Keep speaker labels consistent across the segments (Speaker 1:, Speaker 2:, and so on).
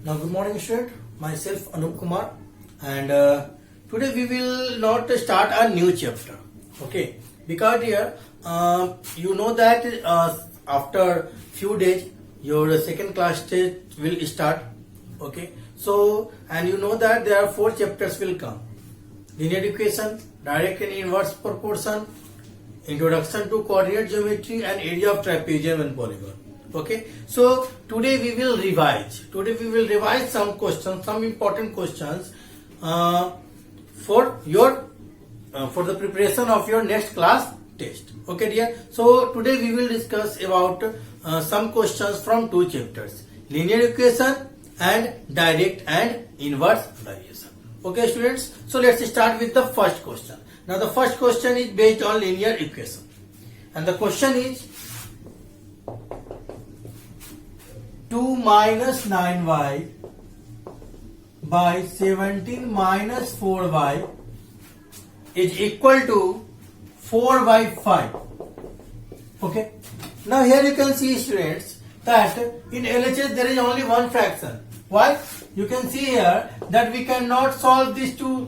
Speaker 1: Now, good morning, student. Myself Anup Kumar, and today we will not start a new chapter. Okay, because here you know that after few days your second class test will start. Okay, so and you know that there are 4 chapters will come: linear equation, direct and inverse proportion, introduction to coordinate geometry, and area of trapezium and polygon. Okay, so today we will revise some questions, some important questions for your for the preparation of your next class test. Okay, dear. So today we will discuss about some questions from 2 chapters: linear equation and direct and inverse variation. Okay, students. So let's start with the first question. Now the first question is based on linear equation, and the question is 2 minus 9y by 17 minus 4y is equal to 4 by 5. Okay. Now here you can see, students, that in LHS there is only one fraction. Why? You can see here that we cannot solve these 2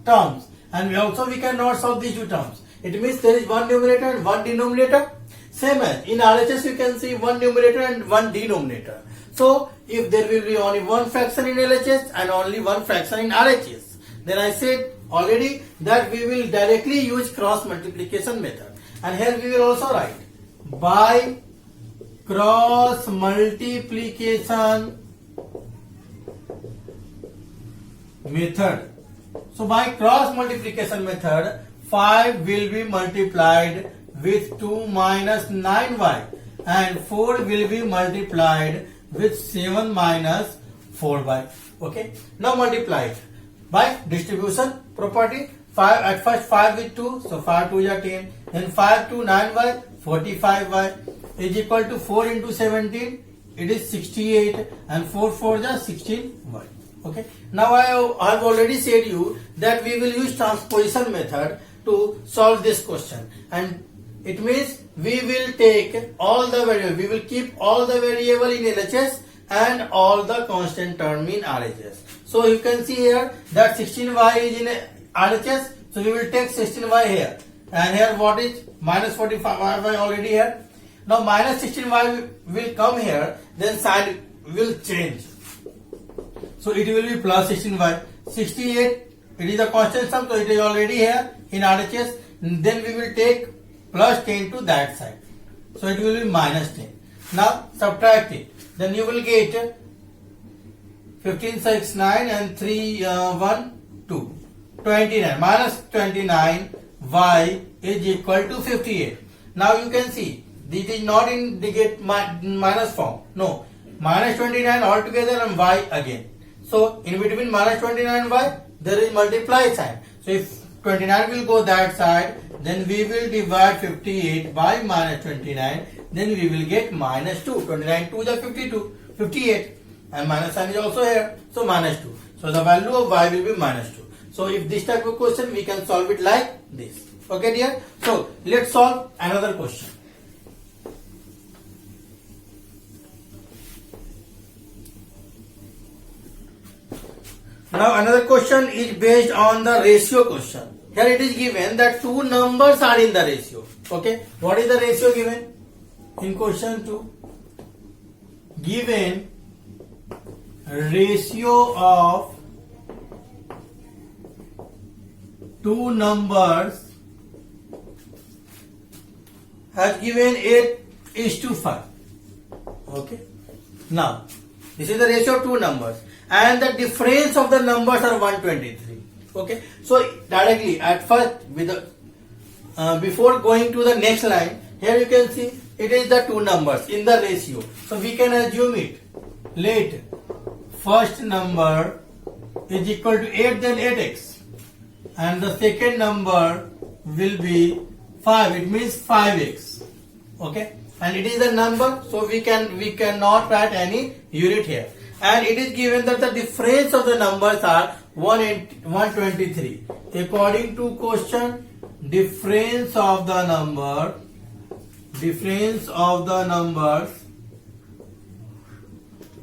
Speaker 1: terms, and we cannot solve these 2 terms. It means there is one numerator and one denominator. Same as in RHS, you can see one numerator and one denominator. So if there will be only one fraction in LHS and only one fraction in RHS, then I said already that we will directly use cross multiplication method. And here we will also write by cross multiplication method. So by cross multiplication method, 5 will be multiplied with 2 minus 9y and 4 will be multiplied with 7 minus 4y. Okay. Now multiply it by distribution property. 5 at first 5 with 2, so 5 2 is 10. Then 5 to 9y, 45y is equal to 4 into 17. It is 68, and 4 4 is 16y. Okay. Now I have already said you that we will use transposition method to solve this question, and it means we will take all the variables, we will keep all the variable in LHS and all the constant term in RHS. So you can see here that 16y is in RHS, so we will take 16y here, and here what is minus 45y already here. Now minus 16y will come here, then sign will change. So it will be plus 16y. 68, it is a constant sum, so it is already here in RHS. Then we will take plus 10 to that side. So it will be minus 10. Now subtract it. Then you will get 15, 6, 9 and 3, 1, 2. 29. Minus 29 y is equal to 58. Now you can see this is not in the get minus form. No. Minus 29 altogether and y again. So in between minus 29 y there is multiply sign. So if 29 will go that side, then we will divide 58 by minus 29, then we will get minus 2. 29 2 is 52, 58, and minus sign is also here, so minus 2. So the value of y will be minus 2. So if this type of question, we can solve it like this. Okay, dear. So let's solve another question. Now another question is based on the ratio question. Here it is given that 2 numbers are in the ratio. Okay. What is the ratio given? In question 2, given ratio of 2 numbers has given 8:5. Okay. Now this is the ratio of 2 numbers, and the difference of the numbers are 123. Okay, so directly at first with the before going to the next line, here you can see it is the 2 numbers in the ratio. So we can assume it. Let first number is equal to 8, then 8x, and the second number will be 5. It means 5x. Okay, and it is the number, so we cannot write any unit here. And it is given that the difference of the numbers are 123. According to question, difference of the numbers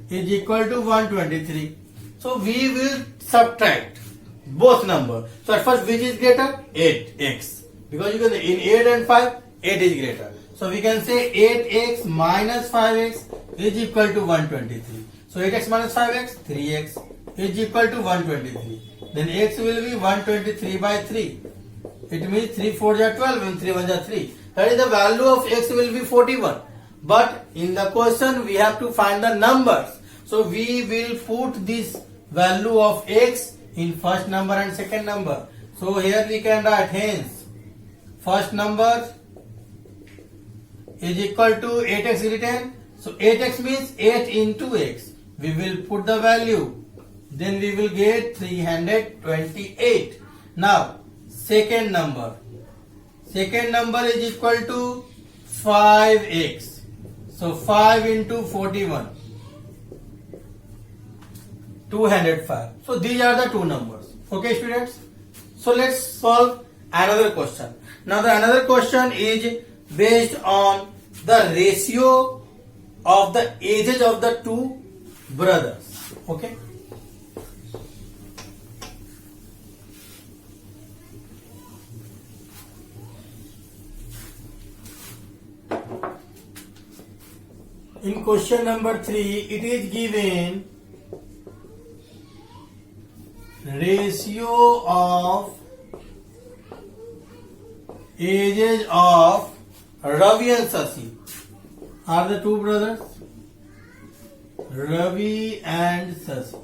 Speaker 1: is equal to 123. So we will subtract both numbers. So at first which is greater? 8x. Because you can in 8 and 5, 8 is greater. So we can say 8x minus 5x is equal to 123. So 8x minus 5x, 3x is equal to 123. Then x will be 123 by 3. It means 3 4s are 12 and 3 1s are 3. That is the value of x will be 41. But in the question we have to find the numbers. So we will put this value of x in first number and second number. So here we can write hence first number is equal to 8x written. So 8x means 8 into x. We will put the value. Then we will get 328. Now second number. Second number is equal to 5x. So 5 into 41. 205. So these are the two numbers. Okay, students. So let's solve another question. Now the another question is based on the ratio of the ages of the two brothers. Okay. In question number 3, it is given ratio of ages of Ravi and Sasi are the two brothers, Ravi and Sasi,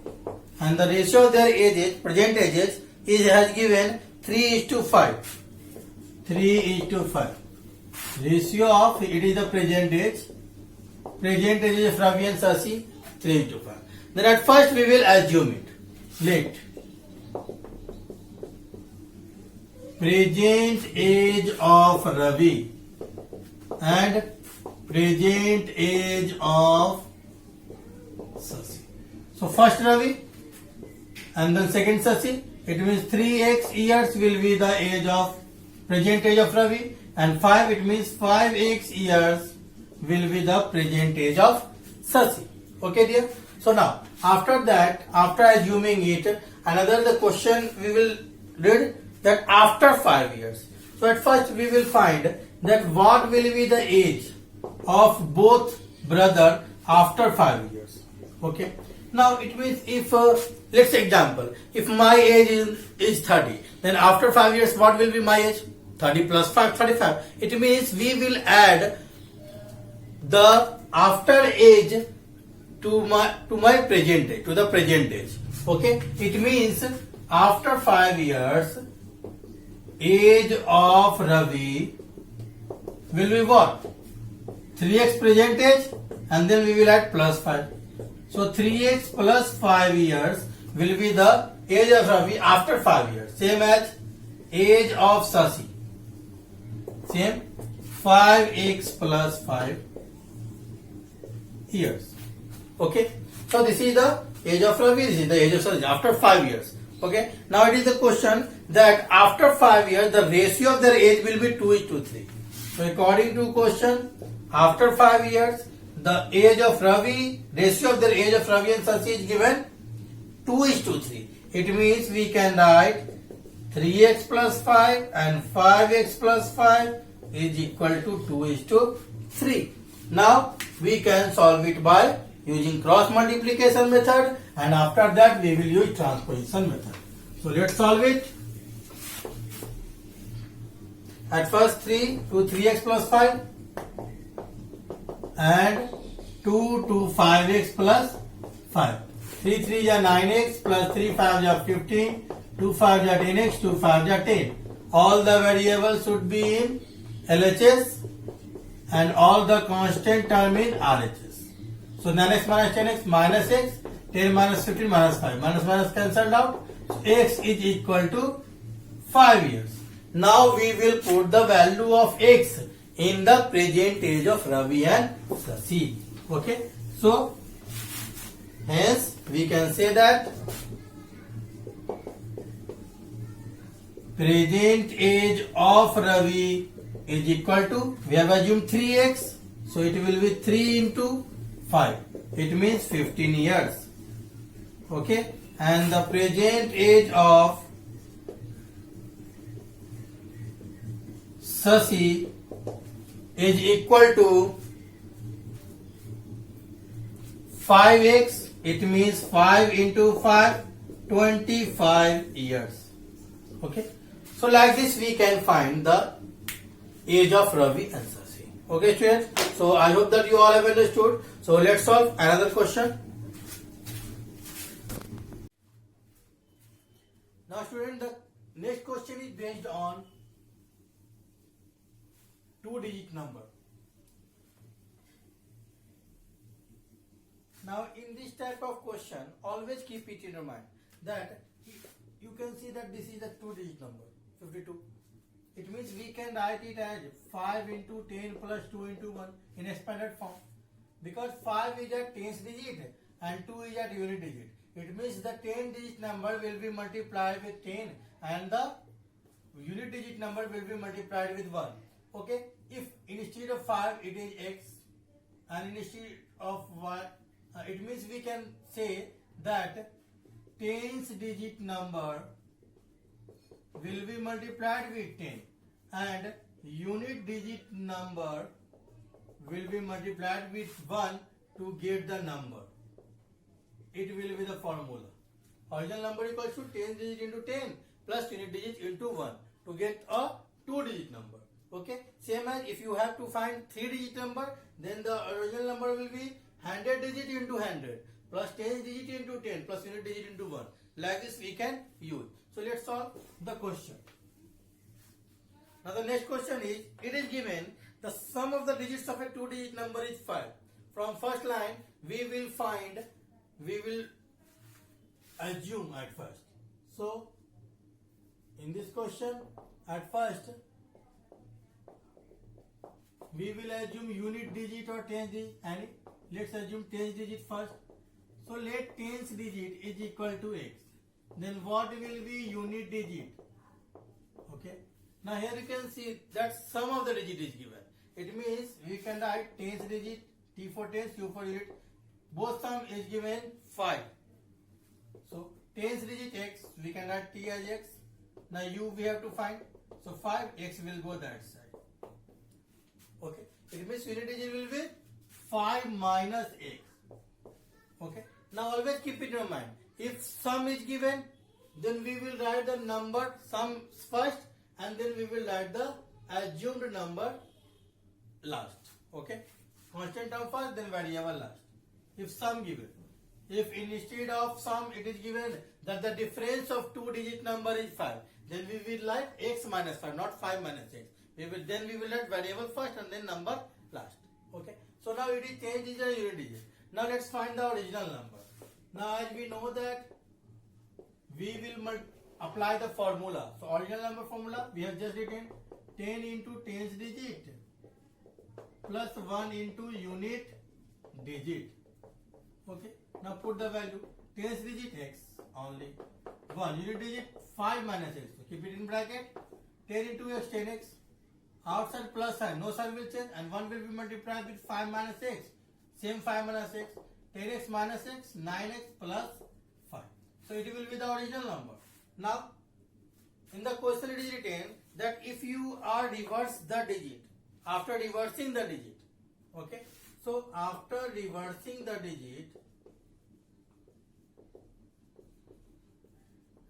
Speaker 1: and the ratio of their ages, present ages, is has given 3:5. 3:5. Ratio of, it is the present age of Ravi and Sasi, 3:5. Then at first we will assume it. Let present age of Ravi and present age of Sasi. So first Ravi and then second Sasi. It means 3x years will be the age of present age of Ravi, and 5, it means 5x years will be the present age of Sasi. Okay dear. So now after that, after assuming it, another the question we will read that after 5 years. So at first we will find that what will be the age of both brother after 5 years. Okay. Now it means if let's say example, if my age is 30, then after 5 years what will be my age? 30 plus 5, 35. It means we will add the after age to my present age, to the present age. Okay. It means after 5 years, age of Ravi will be what? 3x present age, and then we will add plus 5. So 3x plus 5 years will be the age of Ravi after 5 years. Same as age of Sasi. Same 5x plus 5 years. Okay. So this is the age of Ravi, this is the age of Sasi after 5 years. Okay. Now it is the question that after 5 years the ratio of their age will be 2:3. So according to question, after 5 years the age of Ravi, ratio of their age of Ravi and Sasi is given 2:3. It means we can write 3x plus 5 and 5x plus 5 is equal to 2:3. Now we can solve it by using cross multiplication method, and after that we will use transposition method. So let's solve it. At first 3 to 3x plus 5 and 2 to 5x plus 5. 3 3 are 9x plus 3 5 are 15, 2 5 are 10x, 2 5 are 10. All the variables should be in LHS and all the constant term in RHS. So 9x minus 10x minus x, 10 minus 15 minus 5. Minus cancelled out. So x is equal to 5 years. Now we will put the value of x in the present age of Ravi and Sasi. Okay. So hence we can say that present age of Ravi is equal to, we have assumed 3x, so it will be 3 into 5. It means 15 years. Okay. And the present age of Sasi is equal to 5x. It means 5 into 5, 25 years. Okay. So like this we can find the age of Ravi and Sasi. Okay students. So I hope that you all have understood. So let's solve another question. Now student, the next question is based on 2-digit number. Now in this type of question, always keep it in your mind that you can see that this is a 2-digit number, 52. It means we can write it as 5 into 10 plus 2 into 1 in expanded form. Because 5 is at tens digit and 2 is at unit digit. It means the 10-digit number will be multiplied with 10 and the unit digit number will be multiplied with 1. Okay. If instead of 5 it is x and instead of y, it means we can say that tens digit number will be multiplied with 10 and unit digit number will be multiplied with 1 to get the number. It will be the formula. Original number equals to 10 digit into 10 plus unit digit into 1 to get a 2-digit number. Okay. Same as if you have to find 3-digit number, then the original number will be 100 digit into 100 plus 10 digit into 10 plus unit digit into 1. Like this we can use. So let's solve the question. Now the next question is, it is given the sum of the digits of a 2-digit number is 5. From first line we will assume at first. So in this question at first we will assume unit digit or tens digit, and let's assume tens digit first. So let tens digit is equal to x. Then what will be unit digit? Okay. Now here you can see that sum of the digit is given. It means we can write tens digit, T for tens, U for unit. Both sum is given 5. So tens digit x, we can write T as x. Now U we have to find. So 5x will go that side. Okay. It means unit digit will be 5 minus x. Okay. Now always keep it in your mind. If sum is given, then we will write the number sum first and then we will write the assumed number last. Okay. Constant term first, then variable last. If sum given. If instead of sum it is given that the difference of 2-digit number is 5, then we will write x minus 5, not 5 minus x. We will write variable first and then number last. Okay. So now it is tens digit and unit digit. Now let's find the original number. Now as we know that we will apply the formula. So original number formula we have just written 10 into tens digit plus 1 into unit digit. Okay. Now put the value. Tens digit x only. 1 unit digit 5 minus x. So keep it in bracket. 10 into x 10x. Outside plus sign, no sign will change, and 1 will be multiplied with 5 minus x. Same 5 minus x. 10x minus x, 9x plus 5. So it will be the original number. Now in the question it is written that if you are reverse the digit after reversing the digit. Okay. So after reversing the digit,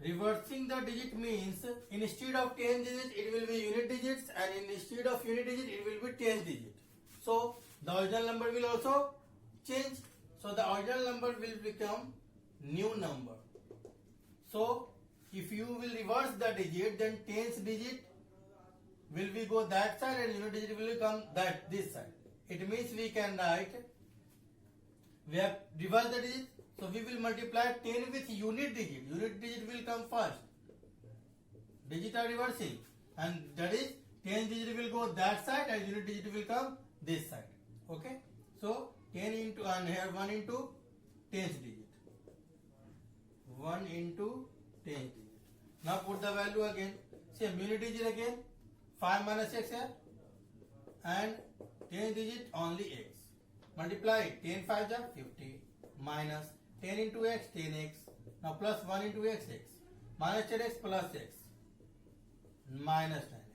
Speaker 1: reversing the digit means instead of 10 digits it will be unit digits, and instead of unit digit it will be 10 digit. So the original number will also change. So the original number will become new number. So if you will reverse the digit, then tens digit will be go that side and unit digit will come this side. It means we can write, we have reversed the digit. So we will multiply 10 with unit digit. Unit digit will come first. Digit are reversing, and that is 10 digit will go that side and unit digit will come this side. Okay. So 10 into, and here 1 into tens digit. 1 into tens digit. Now put the value again. Same unit digit again. 5 minus x here. And tens digit only x. multiply 10 5 ja 50 minus 10 into x 10x. Now plus 1 into x x minus 10x plus x minus 9x.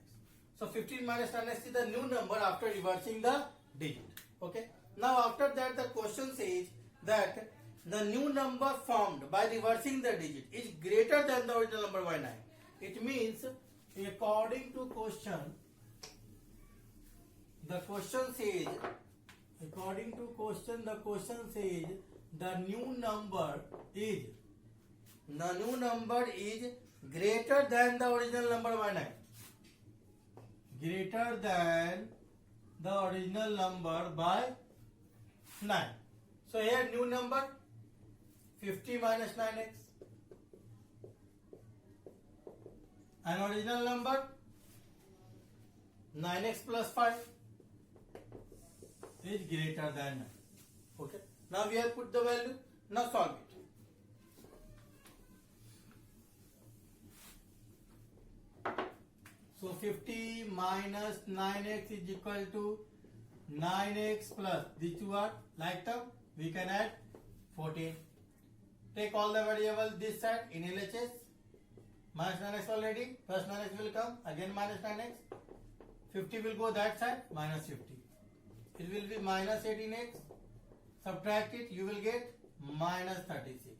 Speaker 1: So 15 minus 9x is the new number after reversing the digit. Okay. Now after that the question says that the new number formed by reversing the digit is greater than the original number by 9. It means according to question, the question says the new number is greater than the original number by 9. Greater than the original number by 9. So here new number 50 minus 9x. And original number 9x plus 5 is greater than 9. Okay. Now we have put the value. Now solve it. So 50 minus 9x is equal to 9x plus these two are like term. We can add 14. Take all the variables this side in LHS. Minus 9x already. Plus 9x will come. Again minus 9x. 50 will go that side. Minus 50. It will be minus 18x. Subtract it. You will get minus 36.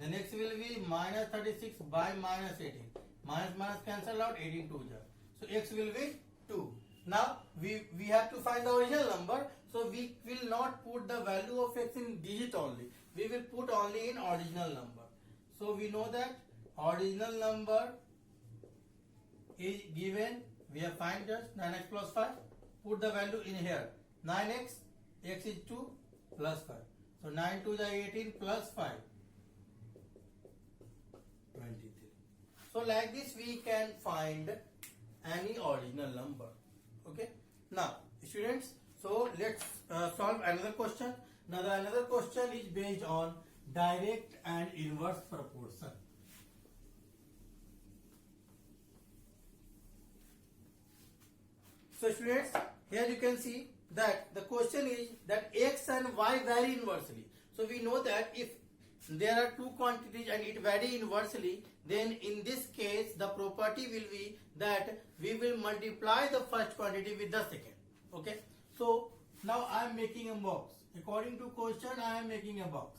Speaker 1: The next will be minus 36 by minus 18. Minus minus cancel out. 18 2 ja. So x will be 2. Now we have to find the original number. So we will not put the value of x in digit only. We will put only in original number. So we know that original number is given. We have find just 9x plus 5. Put the value in here. 9x, x is 2 plus 5. So 9 2 is 18 plus 5. 23. So like this we can find any original number. Okay. Now students, so let's solve another question. Now the another question is based on direct and inverse proportion. So students, here you can see that the question is that x and y vary inversely. So we know that if there are two quantities and it vary inversely, then in this case the property will be that we will multiply the first quantity with the second. Okay. So now I am making a box. According to question I am making a box.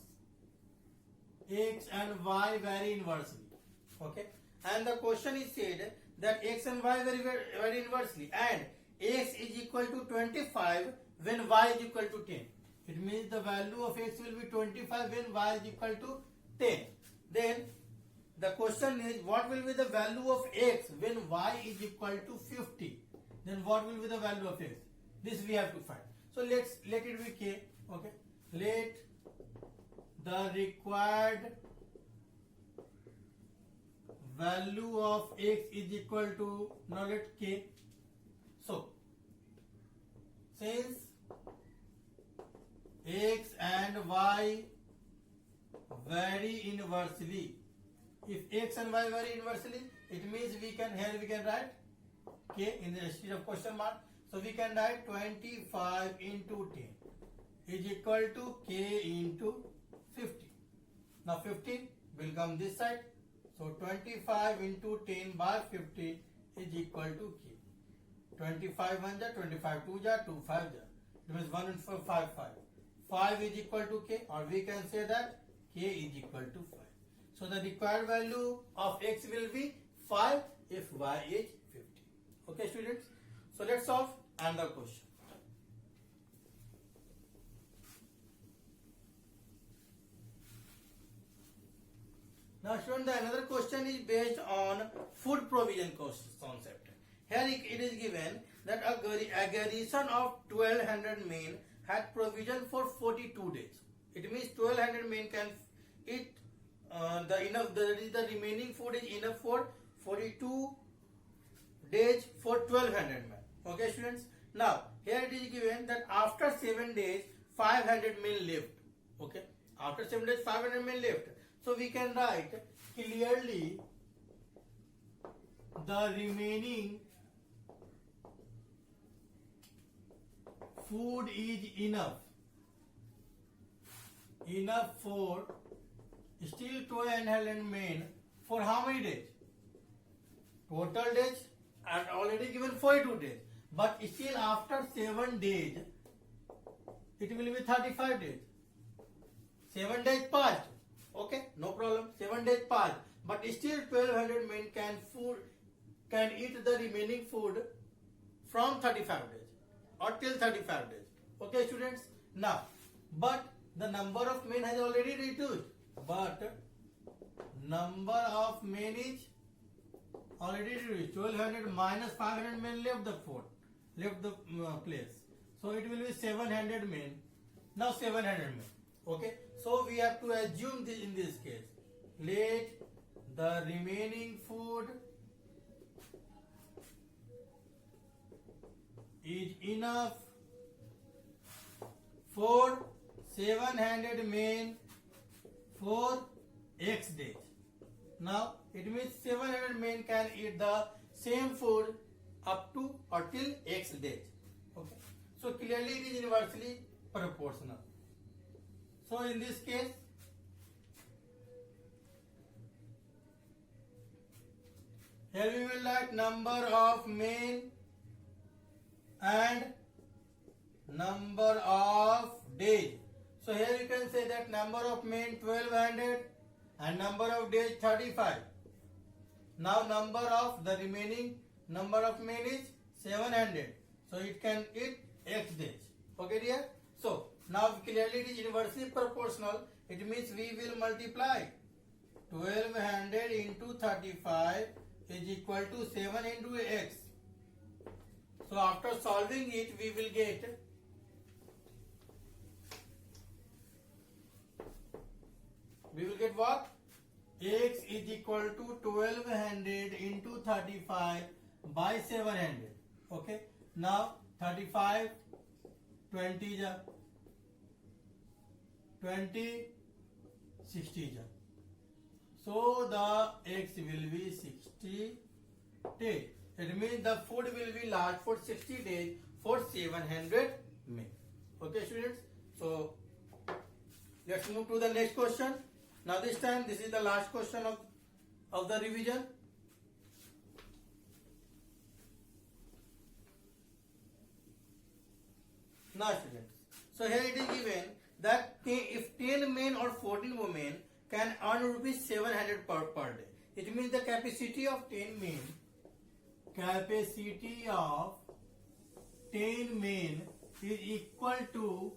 Speaker 1: X and y vary inversely. Okay. And the question is said that x and y vary inversely and x is equal to 25 when y is equal to 10. It means the value of x will be 25 when y is equal to 10. Then the question is what will be the value of x when y is equal to 50. Then what will be the value of x? This we have to find. So let it be k. Okay. Let the required value of x is equal to, now let k. So since x and y vary inversely, if x and y vary inversely, it means we can write k in the instead of question mark. So we can write 25 into 10 is equal to k into 50. Now 50 will come this side. So 25 into 10 by 50 is equal to k. 25 1 ja, 25 2 ja, 2 5 ja. It means 1 and 4 5 5. 5 is equal to k, or we can say that k is equal to 5. So the required value of x will be 5 if y is 50. Okay students. So let's solve another question. Now students, the another question is based on food provision concept. Here it is given that a garrison of 1200 men had provision for 42 days. It means 1200 men can eat the remaining food is enough for 42 days for 1200 men. Okay students. Now here it is given that after 7 days 500 men left. Okay. After 7 days 500 men left. So we can write clearly the remaining food is enough enough for still 1200 men for how many days? Total days are already given 42 days, but still after 7 days it will be 35 days. 7 days passed. Okay, no problem. 7 days passed, but still 1200 men can eat the remaining food from 35 days or till 35 days. Okay, students. Now, but the number of men has already reduced. But number of men is already reduced. 1200 minus 500 men left the place. So it will be 700 men. Now 700 men. Okay. So we have to assume this in this case. Let the remaining food is enough for 700 men for X days. Now it means 700 men can eat the same food up to or till X days. Okay. So clearly it is inversely proportional. So in this case, here we will write number of men and number of days. So here you can say that number of men 1200 and number of days 35. Now number of the remaining number of men is 700. So it can eat X days. Okay dear? So now clearly it is inversely proportional. It means we will multiply 1200 into 35 is equal to 7 into X. So after solving it, we will get what? X is equal to 1200 into 35 by 700. Okay. Now 35 20 ja 20 60 ja. So the X will be 60 days. It means the food will be large for 60 days for 700 men. Okay, students. So let's move to the next question. Now this time this is the last question of the revision. Now students, so here it is given that if 10 men or 14 women can earn rupees 700 per day, it means the capacity of 10 men is equal to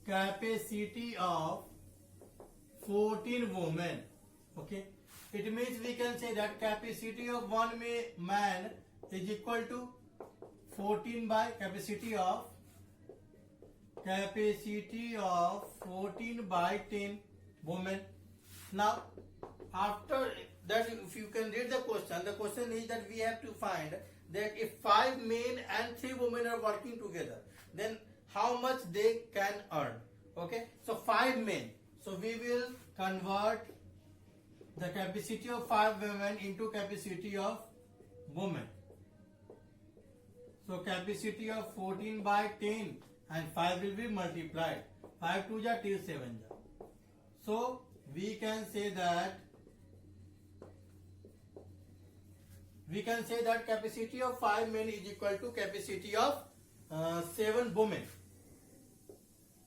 Speaker 1: capacity of 14 women. Okay, it means we can say that capacity of one man is equal to 14 by capacity of 14 by 10 women. Now after that, if you can read the question is that we have to find that if 5 men and 3 women are working together, then how much they can earn. Okay, so 5 men, so we will convert the capacity of 5 women into capacity of women. So capacity of 14 by 10 and 5 will be multiplied. 5 2 ja till 7 ja. So we can say that capacity of 5 men is equal to capacity of 7 women.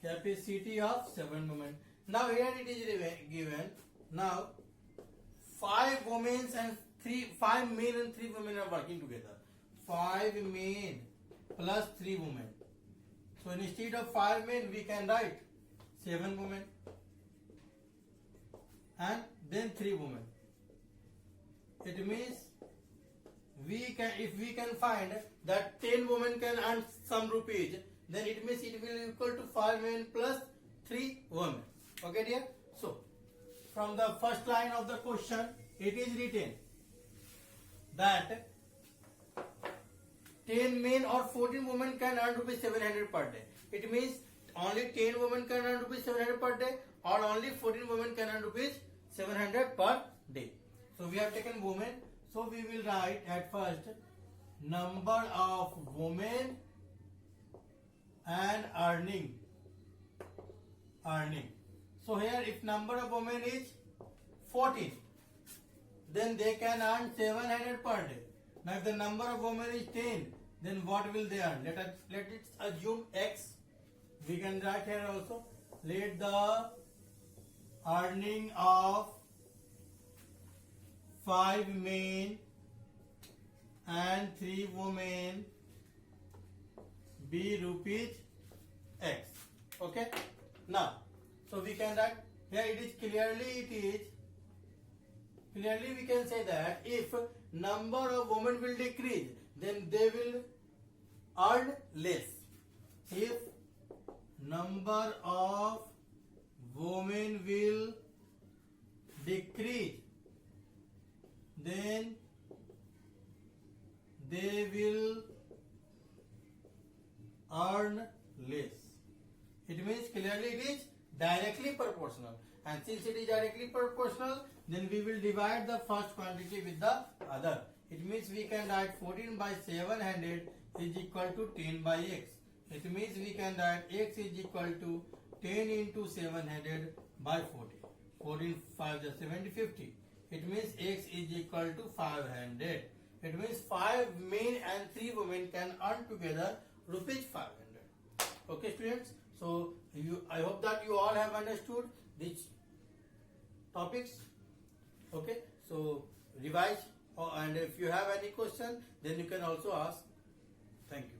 Speaker 1: Capacity of 7 women. Now here it is given. Now 5 men and 3 women are working together. 5 men plus 3 women. So instead of 5 men we can write 7 women and then 3 women. It means if we can find that 10 women can earn some rupees, then it means it will equal to 5 men plus 3 women. Okay dear? So from the first line of the question it is written that 10 men or 14 women can earn rupees 700 per day. It means only 10 women can earn rupees 700 per day or only 14 women can earn rupees 700 per day. So we have taken women. So we will write at first number of women and earning. So here if number of women is 14, then they can earn 700 per day. Now if the number of women is 10, then what will they earn? Let it assume X. We can write here also. Let the earning of 5 men and 3 women be rupees X. Okay. Now, so we can write here. Clearly we can say that if number of women will decrease, then they will earn less. If number of women will decrease, then they will earn less. It means clearly it is directly proportional, and since it is directly proportional, then we will divide the first quantity with the other. It means we can write 14 by 700 is equal to 10 by x. It means we can write x is equal to 10 into 700 by 40. 14 5 is 70 50. It means x is equal to 500. It means 5 men and 3 women can earn together rupees 500. Okay, students. So I hope that you all have understood these topics. Okay. So revise, and if you have any question, then you can also ask. Thank you.